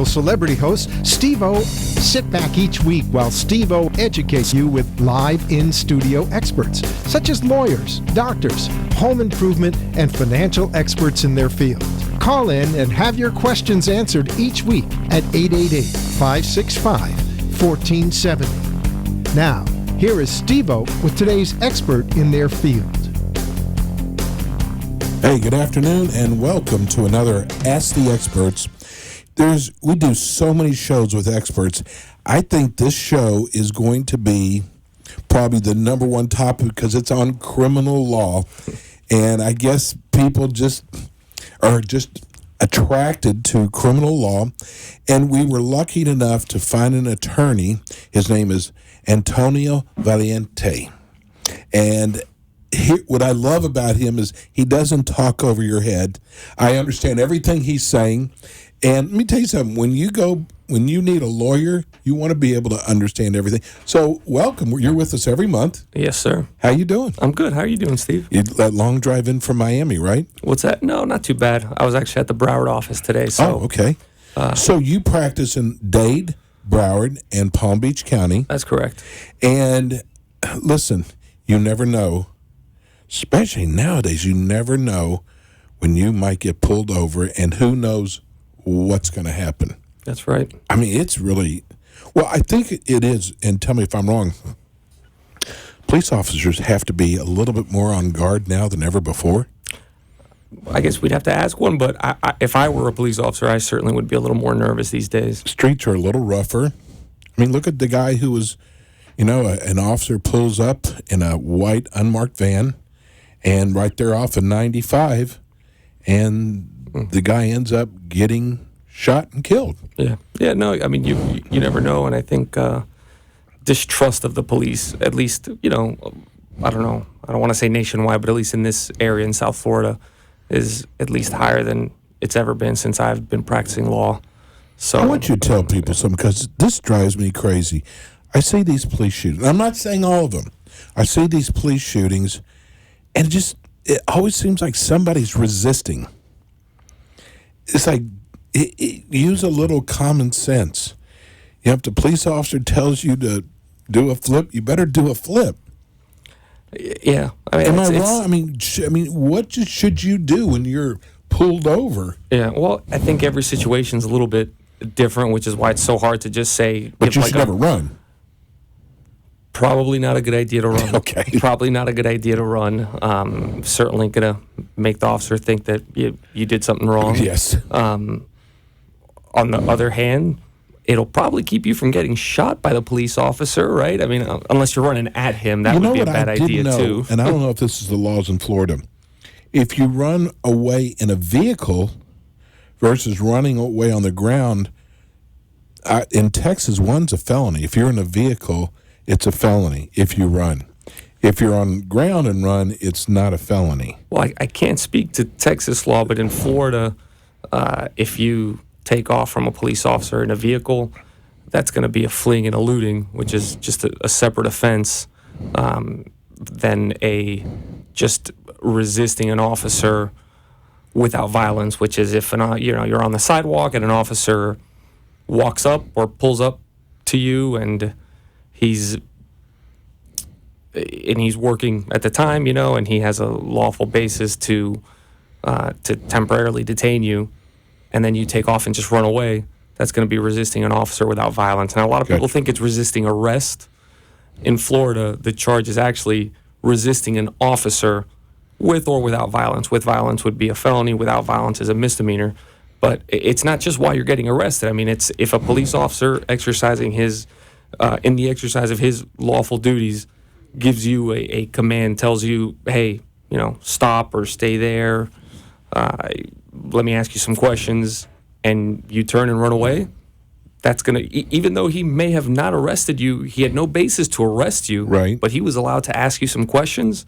Celebrity host Steve-O. Sit back each week while Steve-O educates you with live in-studio experts, such as lawyers, doctors, home improvement, and financial experts in their field. Call in and have your questions answered each week at 888-565-1470. Now, here is Steve-O with today's expert in their field. Hey, good afternoon and welcome to another Ask the Experts. We do so many shows with experts. I think this show is going to be probably the number one topic because it's on criminal law. And I guess people are just attracted to criminal law. And we were lucky enough to find an attorney. His name is Antonio Valiente. And what I love about him is he doesn't talk over your head. I understand everything he's saying. And let me tell you something, when you need a lawyer, you want to be able to understand everything. So welcome. You're with us every month. Yes, sir. How you doing? I'm good. How are you doing, Steve? That long drive in from Miami, right? What's that? No, not too bad. I was actually at the Broward office today. So, okay. So you practice in Dade, Broward, and Palm Beach County. That's correct. And listen, you never know, especially nowadays, you never know when you might get pulled over, and who knows what's going to happen. That's right. I mean, it's really, well, I think it is, and tell me if I'm wrong, police officers have to be a little bit more on guard now than ever before. I guess we'd have to ask one, but if I were a police officer, I certainly would be a little more nervous these days. Streets are a little rougher. I mean, look at the guy who was, an officer pulls up in a white unmarked van, and right there off of 95, and the guy ends up getting shot and killed. Yeah. Yeah, no, I mean, you never know, and I think distrust of the police, at least, I don't know, I don't want to say nationwide, but at least in this area in South Florida, is at least higher than it's ever been since I've been practicing law. So I want you to tell people something, because this drives me crazy. I see these police shootings. I'm not saying all of them. I see these police shootings, and it always seems like somebody's resisting. It's like, use a little common sense. If the police officer tells you to do a flip, you better do a flip. Yeah. I mean, Am I wrong? I mean, what should you do when you're pulled over? Yeah, well, I think every situation's a little bit different, which is why it's so hard to just say. But you should never run. Probably not a good idea to run. Okay. Probably not a good idea to run. Certainly going to make the officer think that you did something wrong. Yes. On the other hand, it'll probably keep you from getting shot by the police officer, right? I mean, unless you're running at him, that would be a bad idea too. And I don't know if this is the laws in Florida. If you run away in a vehicle versus running away on the ground, in Texas, one's a felony. If you're in a vehicle, it's a felony if you run. If you're on ground and run, it's not a felony. Well, I can't speak to Texas law, but in Florida, if you take off from a police officer in a vehicle, that's going to be a fleeing and eluding, which is just a separate offense than just resisting an officer without violence, which is if you're on the sidewalk and an officer walks up or pulls up to you and he's working at the time, and he has a lawful basis to temporarily detain you, and then you take off and just run away. That's going to be resisting an officer without violence. And a lot of people think it's resisting arrest. In Florida, the charge is actually resisting an officer with or without violence. With violence would be a felony. Without violence is a misdemeanor. But it's not just why you're getting arrested. I mean, it's if a police officer exercising in the exercise of his lawful duties gives you a command, tells you, hey, stop or stay there, let me ask you some questions, and you turn and run away, that's going to, even though he may have not arrested you, he had no basis to arrest you, right? But he was allowed to ask you some questions,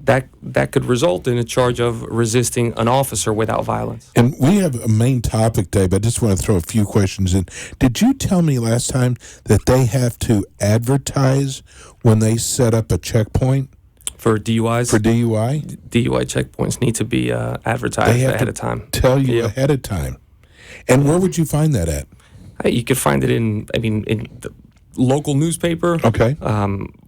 that could result in a charge of resisting an officer without violence. And we have a main topic today, but I just want to throw a few questions in. Did you tell me last time that they have to advertise when they set up a checkpoint? For DUIs? For DUI? DUI checkpoints need to be advertised ahead of time. Tell you ahead of time. And where would you find that at? You could find it in the local newspaper. Okay.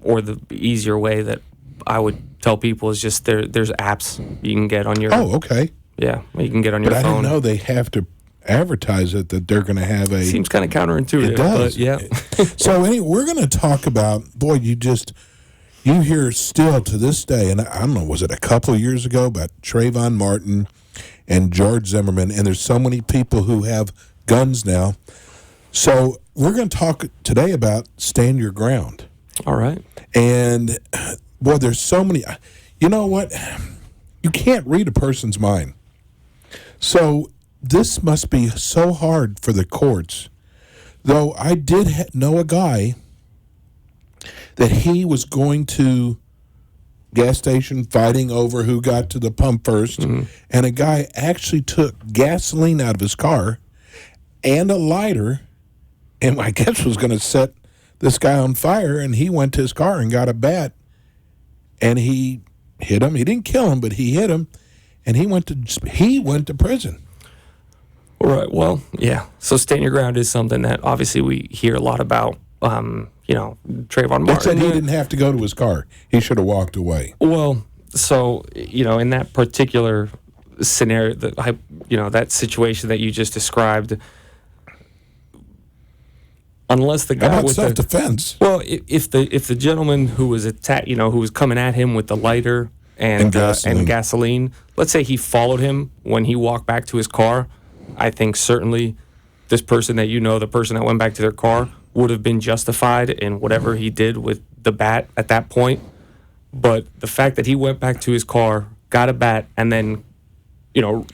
Or the easier way that I would tell people is just there's apps you can get on your. Oh, okay. Yeah, you can get on your But I phone. didn't know they have to advertise it that they're going to have a. Seems kind of counterintuitive. It does. But yeah. So anyway, we're going to talk about, boy, you hear still to this day, and I don't know, was it a couple of years ago, about Trayvon Martin and George Zimmerman, and there's so many people who have guns now. So we're going to talk today about stand your ground. All right. And boy, there's so many. You know what? You can't read a person's mind. So this must be so hard for the courts. Though I did know a guy that he was going to gas station fighting over who got to the pump first, and a guy actually took gasoline out of his car and a lighter, and I guess was going to set this guy on fire, and he went to his car and got a bat, and he hit him. He didn't kill him, but he hit him, and he went to prison. All right. Well, yeah. So stand your ground is something that obviously we hear a lot about. Trayvon Martin. They said he didn't have to go to his car. He should have walked away. Well, so in that particular scenario, that situation that you just described, unless the guy How about with self-defense? Well, if the gentleman who was who was coming at him with the lighter and gasoline, let's say he followed him when he walked back to his car, I think certainly this person that the person that went back to their car, would have been justified in whatever he did with the bat at that point. But the fact that he went back to his car, got a bat, and then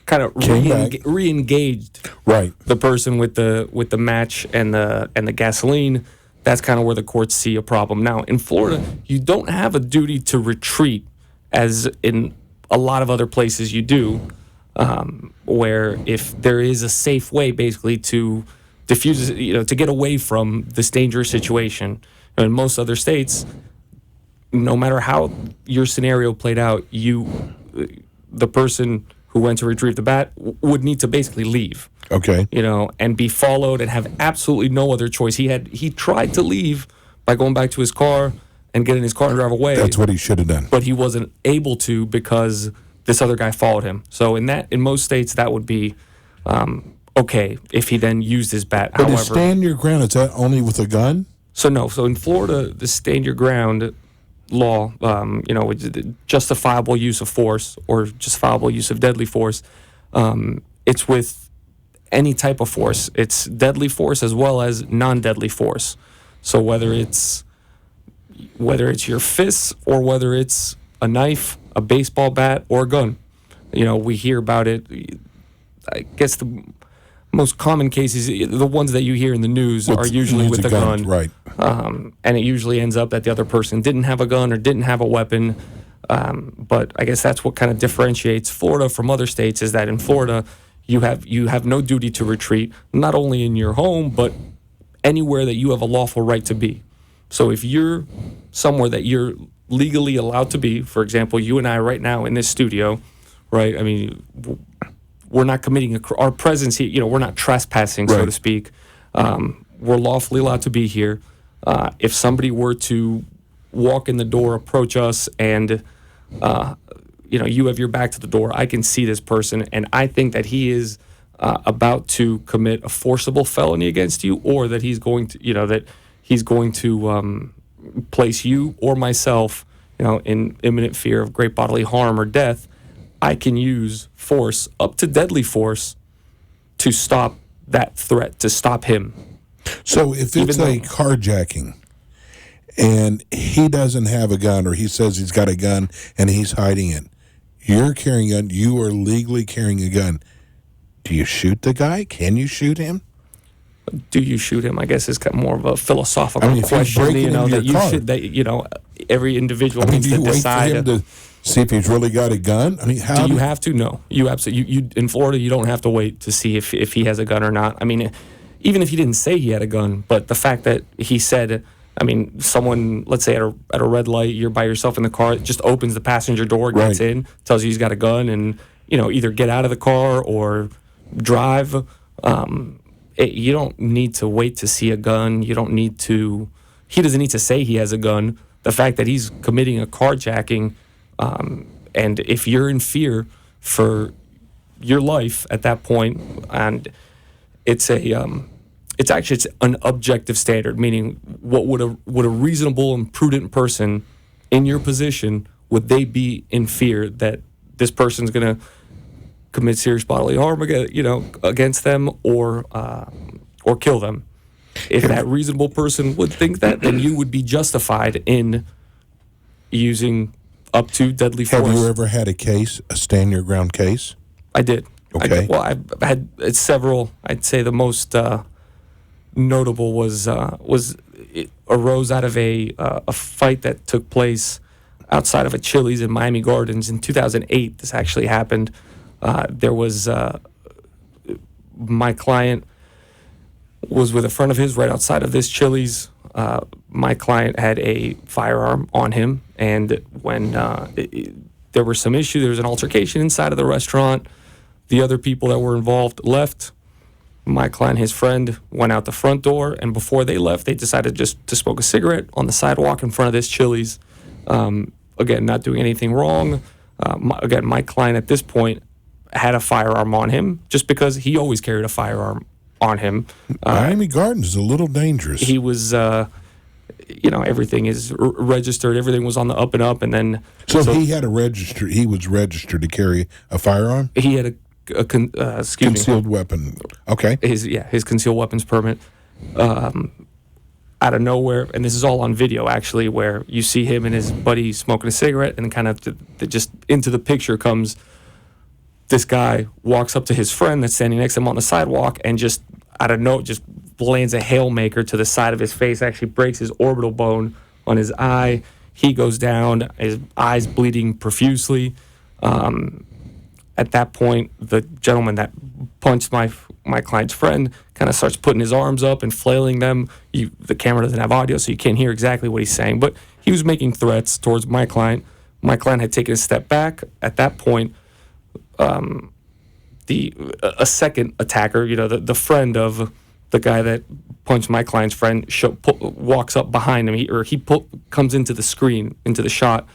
kind of re-engaged right the person with the match and the gasoline, that's kind of where the courts see a problem. Now, in Florida, you don't have a duty to retreat as in a lot of other places you do, where if there is a safe way basically to diffuse, to get away from this dangerous situation. In most other states, no matter how your scenario played out, the person who went to retrieve the bat would need to basically leave. Okay. And be followed and have absolutely no other choice. He tried to leave by going back to his car and get in his car and drive away. That's what he should have done. But he wasn't able to because this other guy followed him. So in most states, that would be okay if he then used his bat. But However, to stand your ground, is that only with a gun? So no. So in Florida, the stand your ground law, justifiable use of force or justifiable use of deadly force, it's with any type of force. It's deadly force as well as non-deadly force. So whether it's your fists or whether it's a knife, a baseball bat, or a gun, we hear about it. I guess the most common cases, the ones that you hear in the news, are usually with a gun. Right. And it usually ends up that the other person didn't have a gun or didn't have a weapon. But I guess that's what kind of differentiates Florida from other states, is that in Florida, you have no duty to retreat, not only in your home, but anywhere that you have a lawful right to be. So if you're somewhere that you're legally allowed to be, for example, you and I right now in this studio, right? I mean, we're not committing our presence here. We're not trespassing, so to speak. We're lawfully allowed to be here. If somebody were to walk in the door, approach us, and you have your back to the door, I can see this person, and I think that he is about to commit a forcible felony against you, or that he's going to place you or myself, in imminent fear of great bodily harm or death. I can use force, up to deadly force, to stop that threat, to stop him. So if it's a carjacking and he doesn't have a gun, or he says he's got a gun and he's hiding it, you're carrying a gun, you are legally carrying a gun, do you shoot the guy? Can you shoot him? Do you shoot him? I guess it's more of a philosophical if question. He's breaking into your car, every individual do needs you to decide. wait for him to see if he's really got a gun? How do you have to? No, you absolutely. You in Florida, you don't have to wait to see if he has a gun or not. Even if he didn't say he had a gun, but the fact that he said, someone, let's say at a red light, you're by yourself in the car, it just opens the passenger door, gets in, tells you he's got a gun, and either get out of the car or drive. you don't need to wait to see a gun. You don't need to. He doesn't need to say he has a gun. The fact that he's committing a carjacking, and if you're in fear for your life at that point, and it's an objective standard, meaning what would a reasonable and prudent person in your position, would they be in fear that this person's going to commit serious bodily harm against them or kill them? If that reasonable person would think that, then you would be justified in using up to deadly force. Have you ever had a stand your ground case? I did. Okay. I've had several. I'd say the most notable was it arose out of a fight that took place outside of a Chili's in Miami Gardens in 2008. This actually happened. There was my client was with a friend of his right outside of this Chili's. My client had a firearm on him, and when there were some issues, there was an altercation inside of the restaurant. The other people that were involved left. My client, his friend, went out the front door, and before they left, they decided just to smoke a cigarette on the sidewalk in front of this Chili's. Again, not doing anything wrong. My client at this point had a firearm on him just because he always carried a firearm on him. Miami Gardens is a little dangerous. He was, everything is registered. Everything was on the up and up, and then So he had a register. He was registered to carry a firearm. he had a Concealed weapon. Okay. his concealed weapons permit. Out of nowhere, and this is all on video actually, where you see him and his buddy smoking a cigarette, and kind of just into the picture comes this guy, walks up to his friend that's standing next to him on the sidewalk, and just out of nowhere just lands a haymaker to the side of his face, actually breaks his orbital bone on his eye. He goes down, his eyes bleeding profusely. At that point, the gentleman that punched my client's friend kind of starts putting his arms up and flailing them. The camera doesn't have audio, so you can't hear exactly what he's saying, but he was making threats towards my client. My client had taken a step back. At that point, a second attacker, the friend of the guy that punched my client's friend, walks up behind him. He comes into the screen, into the shot,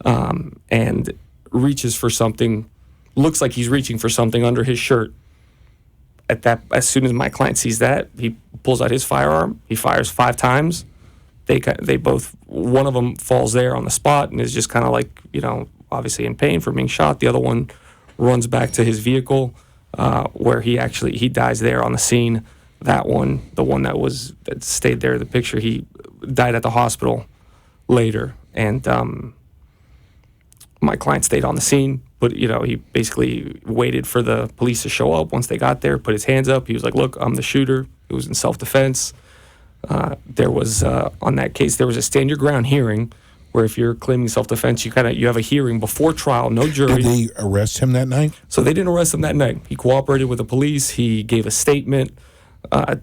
and reaches for something. Looks like he's reaching for something under his shirt. As soon as my client sees that, he pulls out his firearm. He fires 5 times. They both, one of them falls there on the spot and is just kind of like, obviously in pain for being shot. The other one runs back to his vehicle, where he dies there on the scene. That one, the one that stayed there in the picture, he died at the hospital later. And my client stayed on the scene, but he basically waited for the police to show up. Once they got there, put his hands up. He was like, "Look, I'm the shooter." It was in self-defense. There was on that case, there was a stand your ground hearing, where if you're claiming self-defense, you have a hearing before trial, no jury. Did they arrest him that night? So they didn't arrest him that night. He cooperated with the police. He gave a statement,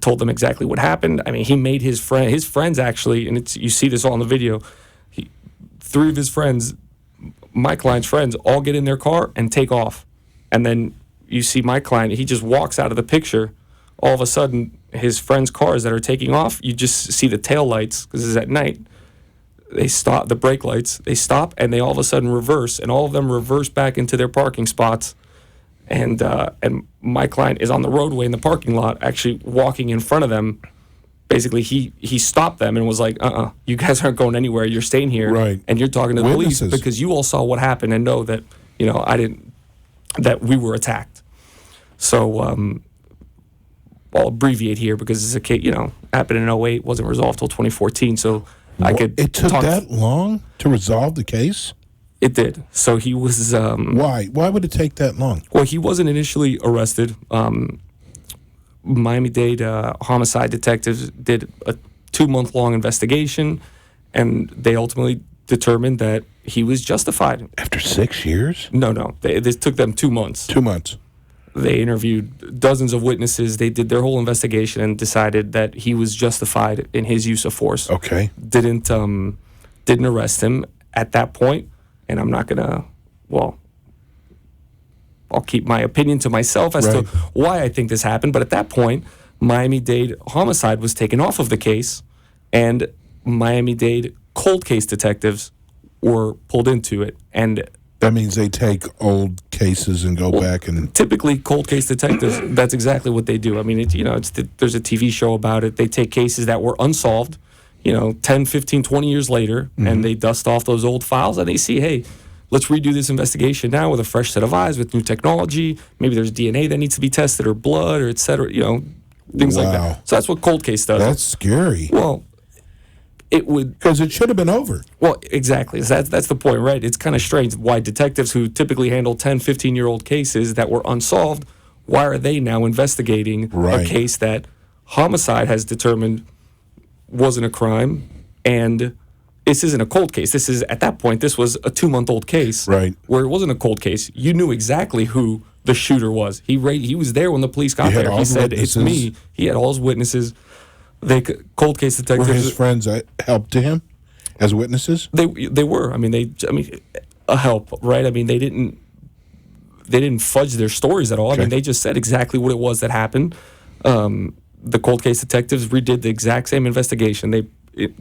told them exactly what happened. I mean, he made his friends actually, and you see this all in the video. 3 of his friends, my client's friends, all get in their car and take off. And then you see my client, he just walks out of the picture. All of a sudden, his friends' cars that are taking off, you just see the tail lights, because it's at night. They stop, the brake lights, they stop, and they all of a sudden reverse, and all of them reverse back into their parking spots. And my client is on the roadway in the parking lot, actually walking in front of them. Basically, he stopped them and was like, you guys aren't going anywhere. You're staying here. Right. And you're talking to the Witnesses. police because you all saw what happened and know that, that we were attacked. So I'll abbreviate here because it's a case, happened in 2008, wasn't resolved till 2014. So I could It took that long to resolve the case? It did. So he was... Why? Why would it take that long? Well, he wasn't initially arrested. Miami-Dade homicide detectives did a 2-month-long investigation, and they ultimately determined that he was justified. After 6 years? No. This took them 2 months. 2 months. They interviewed dozens of witnesses. They did their whole investigation and decided that he was justified in his use of force. Okay. Didn't arrest him at that point, and I'm not gonna. Well, I'll keep my opinion to myself as to why I think this happened. But at that point, Miami-Dade homicide was taken off of the case, and Miami-Dade cold case detectives were pulled into it. And That means they take old cases and go back and... typically cold case detectives, that's exactly what they do. I mean, there's a TV show about it. They take cases that were unsolved, 10, 15, 20 years later, and they dust off those old files and they see, hey, let's redo this investigation now with a fresh set of eyes, with new technology. Maybe there's DNA that needs to be tested, or blood, or et cetera, things like Wow. that. So that's what cold case does. That's scary. Well, it would... Because it should have been over. Well, exactly. So that's the point, right? It's kind of strange why detectives who typically handle 10, 15-year-old cases that were unsolved, why are they now investigating Right. a case that homicide has determined wasn't a crime, and this isn't a cold case. This is, at that point, this was a 2-month-old case, Right. where it wasn't a cold case. You knew exactly who the shooter was. He was there when the police got He had there. all He the said, "It's witnesses. me." He had all his witnesses. Cold case Were detectives. his friends help to him as witnesses? They were. I mean, a help, right? I mean, they didn't fudge their stories at all. I Okay. mean, they just said exactly what it was that happened. The cold case detectives redid the exact same investigation. They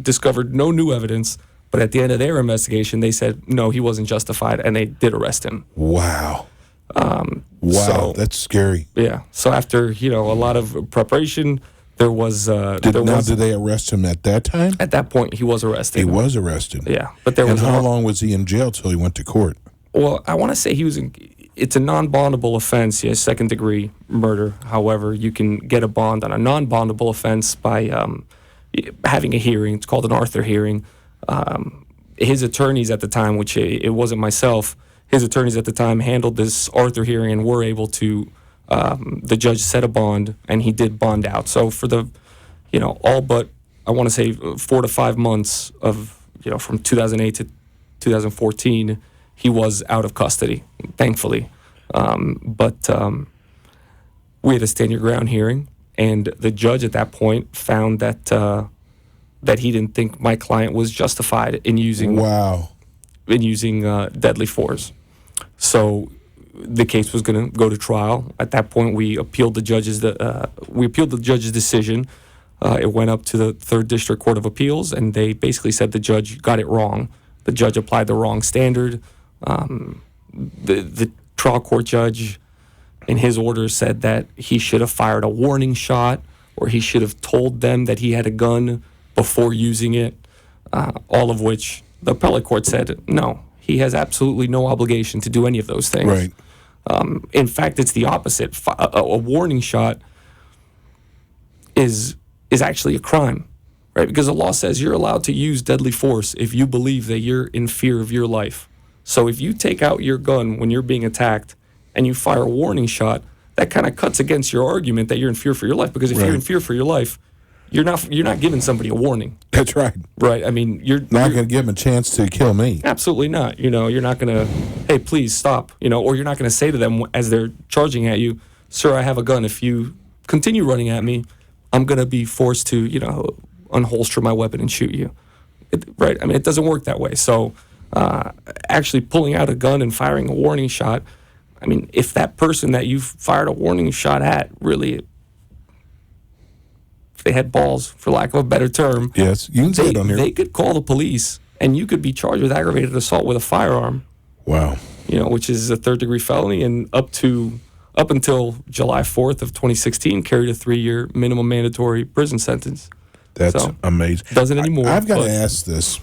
discovered no new evidence, but at the end of their investigation, they said no, he wasn't justified, and they did arrest him. Wow. Wow, so- that's scary. Yeah. So after a lot of preparation, there was Did they arrest him at that time? at that point he was arrested. He was arrested. Yeah, but there And was how long was he in jail till he went to court? Well, I want to say it's a non-bondable offense, yes, second-degree murder. However, you can get a bond on a non-bondable offense by having a hearing. It's called an Arthur hearing. His attorneys at the time, which it wasn't myself, his attorneys at the time handled this Arthur hearing and were able to, the judge set a bond, and he did bond out. So for the, all but, I want to say 4 to 5 months of, from 2008 to 2014, he was out of custody, thankfully. But we had a stand your ground hearing, and the judge at that point found that that he didn't think my client was justified in using Wow. deadly force. So the case was going to go to trial. At that point, we appealed the judge's decision. It went up to the 3rd District Court of Appeals, and they basically said the judge got it wrong. The judge applied the wrong standard. The trial court judge, in his order, said that he should have fired a warning shot, or he should have told them that he had a gun before using it, all of which the appellate court said, no, he has absolutely no obligation to do any of those things. Right. In fact, it's the opposite. A warning shot is actually a crime, right? Because the law says you're allowed to use deadly force if you believe that you're in fear of your life. So if you take out your gun when you're being attacked and you fire a warning shot, that kind of cuts against your argument that you're in fear for your life. Because if you're in Right. fear for your life, you're not giving somebody a warning, That's right. right? I mean, you're Not going to give him a chance to kill me. absolutely not. You're not going to, hey, please stop. Or you're not going to say to them as they're charging at you, sir, I have a gun. If you continue running at me, I'm going to be forced to, unholster my weapon and shoot you. Right? I mean, it doesn't work that way. So actually pulling out a gun and firing a warning shot, I mean, if that person that you've fired a warning shot at really, if they had balls, for lack of a better term, Yes, you can say it on here. they could call the police and you could be charged with aggravated assault with a firearm, Wow. which is a 3rd-degree felony, and up until July 4th of 2016 carried a 3-year minimum mandatory prison sentence. That's So, amazing. doesn't anymore, I've got but- to ask this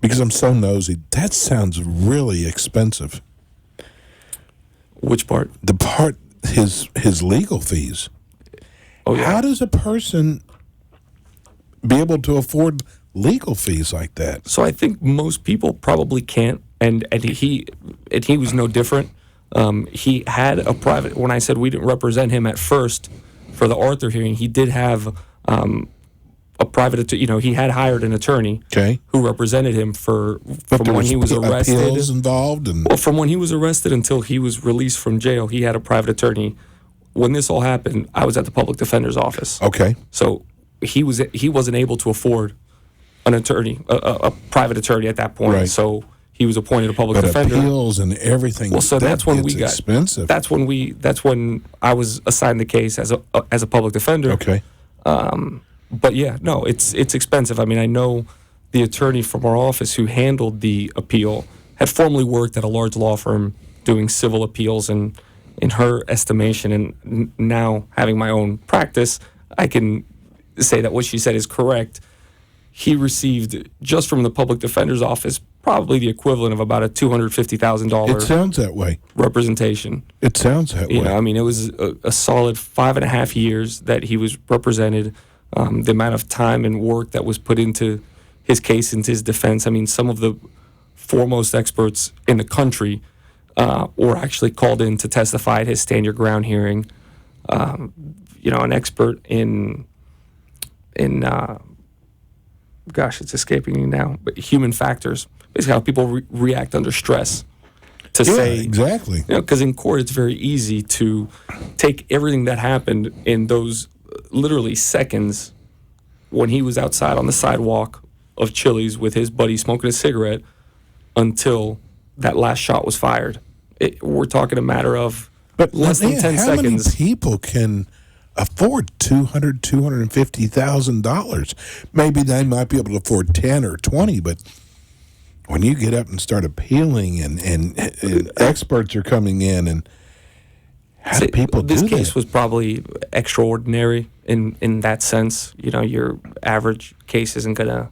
because I'm so nosy. That sounds really expensive. Which part? The part, his legal fees. Oh, yeah. How does a person be able to afford legal fees like that? So I think most people probably can't, and he was no different. He had a private. When I said we didn't represent him at first for the Arthur hearing, he did have a private. He had hired an attorney Okay. who represented him from There when he was arrested. appeals involved, and Well, from when he was arrested until he was released from jail, he had a private attorney. When this all happened, I was at the public defender's office. okay, So he wasn't able to afford an attorney, a private attorney at that point. Right. So he was appointed a public But defender. appeals and everything. Well, so that's when we gets got expensive. That's when I was assigned the case as a public defender. Okay. But yeah, no, it's expensive. I mean, I know the attorney from our office who handled the appeal had formerly worked at a large law firm doing civil appeals, and in her estimation, and now having my own practice, I can say that what she said is correct. He received, just from the public defender's office, probably the equivalent of about a It $250,000 sounds that way. representation. It sounds that way. You know, I mean, it was a solid 5.5 years that he was represented. The amount of time and work that was put into his case, into his defense. I mean, some of the foremost experts in the country were actually called in to testify at his stand your ground hearing. You know, an expert in gosh, it's escaping me now, but human factors, basically how people react under stress. To say exactly. You know, because in court it's very easy to take everything that happened in those literally seconds when he was outside on the sidewalk of Chili's with his buddy smoking a cigarette until that last shot was fired. We're talking a matter of less than 10 how seconds. many people can afford $250,000? Maybe they might be able to afford 10 or 20, but when you get up and start appealing and experts are coming in, and how do people do This that? case was probably extraordinary in that sense. You know, your average case isn't going to,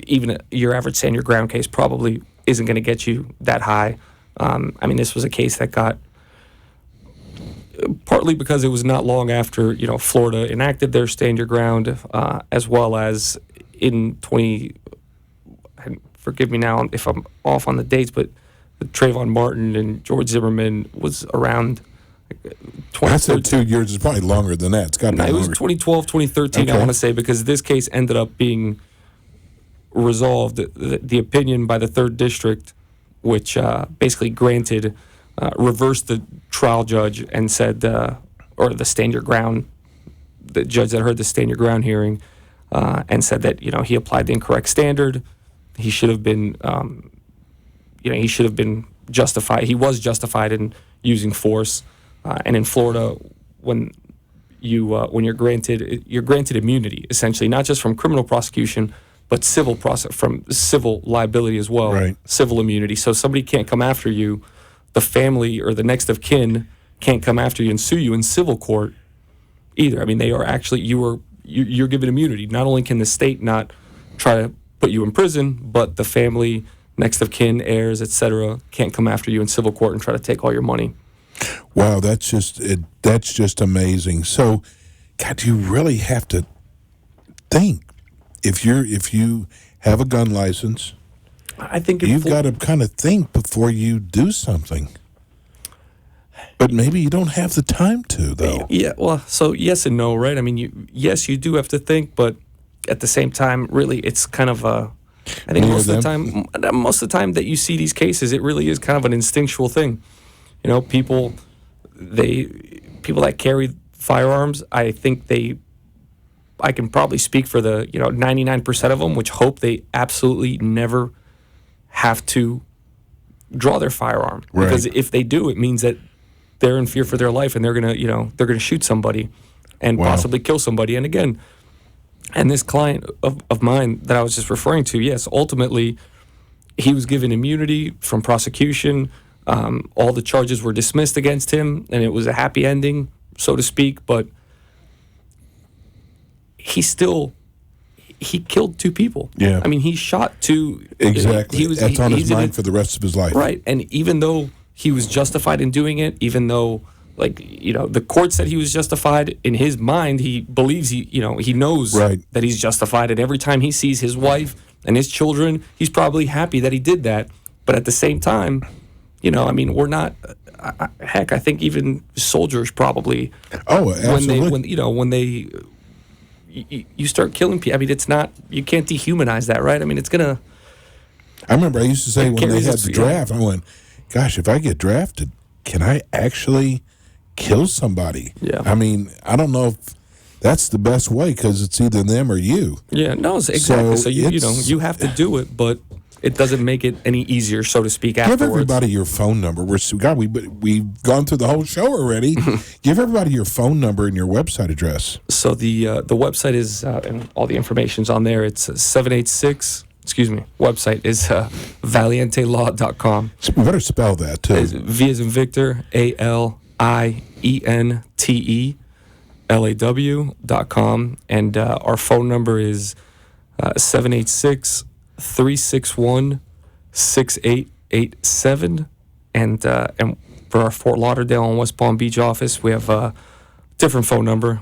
even your average stand your ground case probably isn't going to get you that high. I mean, this was a case that got, partly because it was not long after, you know, Florida enacted their stand your ground, as well as in forgive me now if I'm off on the dates, but Trayvon Martin and George Zimmerman was around I said 2 years. It's probably longer than that. It's got to be it was longer. 2012, 2013, Okay. I want to say, because this case ended up being resolved. The opinion by the 3rd District, which basically reversed the trial judge and said, or the stand your ground, the judge that heard the stand your ground hearing, and said that, you know, he applied the incorrect standard. He should have been, he should have been justified. He was justified in using force. And in Florida, when you're granted immunity, essentially, not just from criminal prosecution, but from civil liability as well, Right. Civil immunity. So somebody can't come after you. The family or the next of kin can't come after you and sue you in civil court either. I mean, they are actually you're given immunity. Not only can the state not try to put you in prison, but the family, next of kin, heirs, etc., can't come after you in civil court and try to take all your money. Wow, that's just amazing. So, God, you really have to think. If you have a gun license, I think you've got to kind of think before you do something. But maybe you don't have the time to, though. Yeah, well, so yes and no, right? I mean, you do have to think, but at the same time, really, it's kind of I think most of the time that you see these cases, it really is kind of an instinctual thing. You know, people that carry firearms, I think I can probably speak for the 99% of them, which hope they absolutely never have to draw their firearm, Right. because if they do, it means that they're in fear for their life and they're gonna shoot somebody and Wow. possibly kill somebody. And again, and this client of mine that I was just referring to, yes, ultimately he was given immunity from prosecution. All the charges were dismissed against him, and it was a happy ending, so to speak. But he killed 2 people. Yeah. I mean, he shot 2. Exactly. That's on his mind for the rest of his life. Right. And even though he was justified in doing it, even though, the court said he was justified, in his mind, he believes he knows Right. that he's justified. And every time he sees his wife and his children, he's probably happy that he did that. But at the same time, I mean, we're not. Heck, I think even soldiers probably. Oh, absolutely. When you start killing people. I mean, it's not. You can't dehumanize that, right? I mean, it's gonna. I remember I used to say when they carries had its- the draft, I went, gosh, if I get drafted, can I actually kill somebody? Yeah. I mean, I don't know if that's the best way, because it's either them or you. Yeah. No. Exactly. So you it's- you have to do it, but it doesn't make it any easier, so to speak, Give afterwards. everybody your phone number. We've gone through the whole show already. Give everybody your phone number and your website address. So the website is, and all the information's on there. It's 786. Website is valientelaw.com. So we better spell that too. It's V as in Victor, ALIENTELAW.com, and our phone number is 786-361-6887, and for our Fort Lauderdale and West Palm Beach office, we have a different phone number.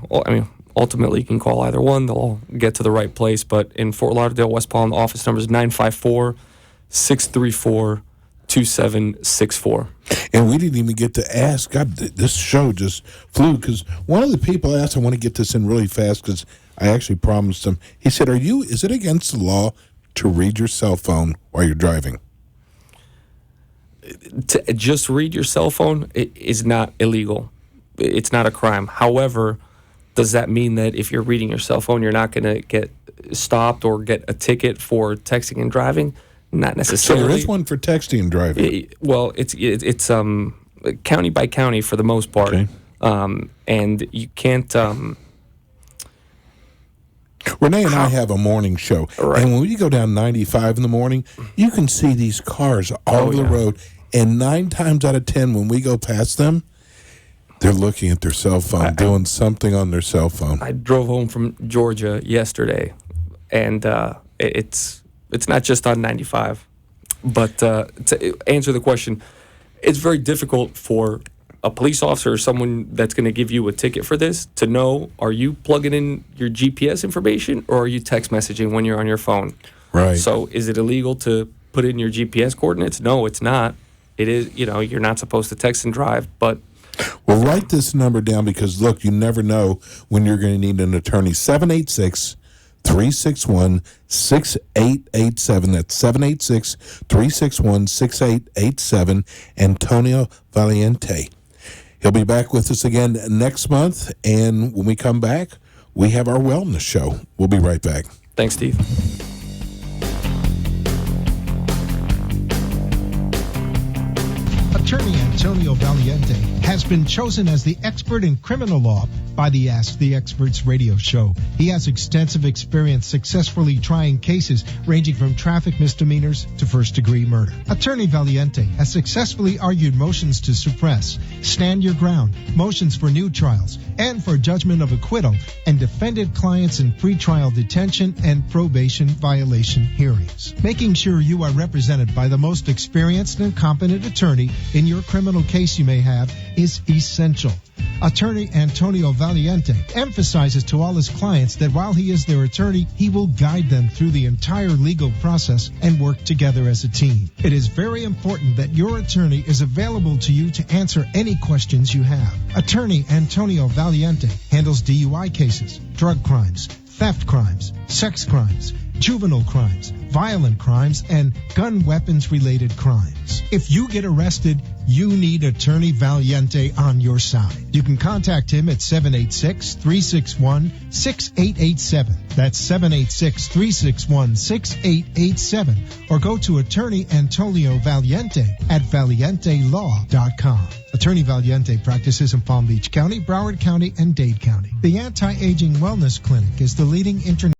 Ultimately, you can call either one. They'll all get to the right place. But in Fort Lauderdale, West Palm, the office number is 954-634-2764. And we didn't even get to ask. God, this show just flew because one of the people asked, I want to get this in really fast because I actually promised him. He said, is it against the law to read your cell phone while you're driving? To just read your cell phone is not illegal. It's not a crime. However, does that mean that if you're reading your cell phone, you're not going to get stopped or get a ticket for texting and driving? Not necessarily. So there is one for texting and driving. It's county by county for the most part, okay. And you can't. Renee and I have a morning show, right. And when we go down 95 in the morning, you can see these cars all over the road, and 9 times out of 10, when we go past them, they're looking at their cell phone, doing something on their cell phone. I drove home from Georgia yesterday, and it's not just on 95. But to answer the question, it's very difficult for a police officer or someone that's going to give you a ticket for this to know, are you plugging in your GPS information or are you text messaging when you're on your phone? Right. So is it illegal to put in your GPS coordinates? No, it's not. It is, you're not supposed to text and drive, but... Well, write this number down because, look, you never know when you're going to need an attorney. 786-361-6887. That's 786-361-6887. Antonio Valiente. He'll be back with us again next month, and when we come back, we have our wellness show. We'll be right back. Thanks, Steve. Attorney Antonio Valiente has been chosen as the expert in criminal law by the Ask the Experts radio show. He has extensive experience successfully trying cases ranging from traffic misdemeanors to first-degree murder. Attorney Valiente has successfully argued motions to suppress, stand your ground, motions for new trials, and for judgment of acquittal, and defended clients in pretrial detention and probation violation hearings. Making sure you are represented by the most experienced and competent attorney in your criminal case you may have is essential. Attorney Antonio Valiente emphasizes to all his clients that while he is their attorney, he will guide them through the entire legal process and work together as a team. It is very important that your attorney is available to you to answer any questions you have. Attorney Antonio Valiente handles DUI cases, drug crimes, theft crimes, sex crimes, juvenile crimes, violent crimes, and gun weapons related crimes. If you get arrested, you need Attorney Valiente on your side. You can contact him at 786-361-6887. That's 786-361-6887. Or go to Attorney Antonio Valiente at valientelaw.com. Attorney Valiente practices in Palm Beach County, Broward County, and Dade County. The Anti-Aging Wellness Clinic is the leading international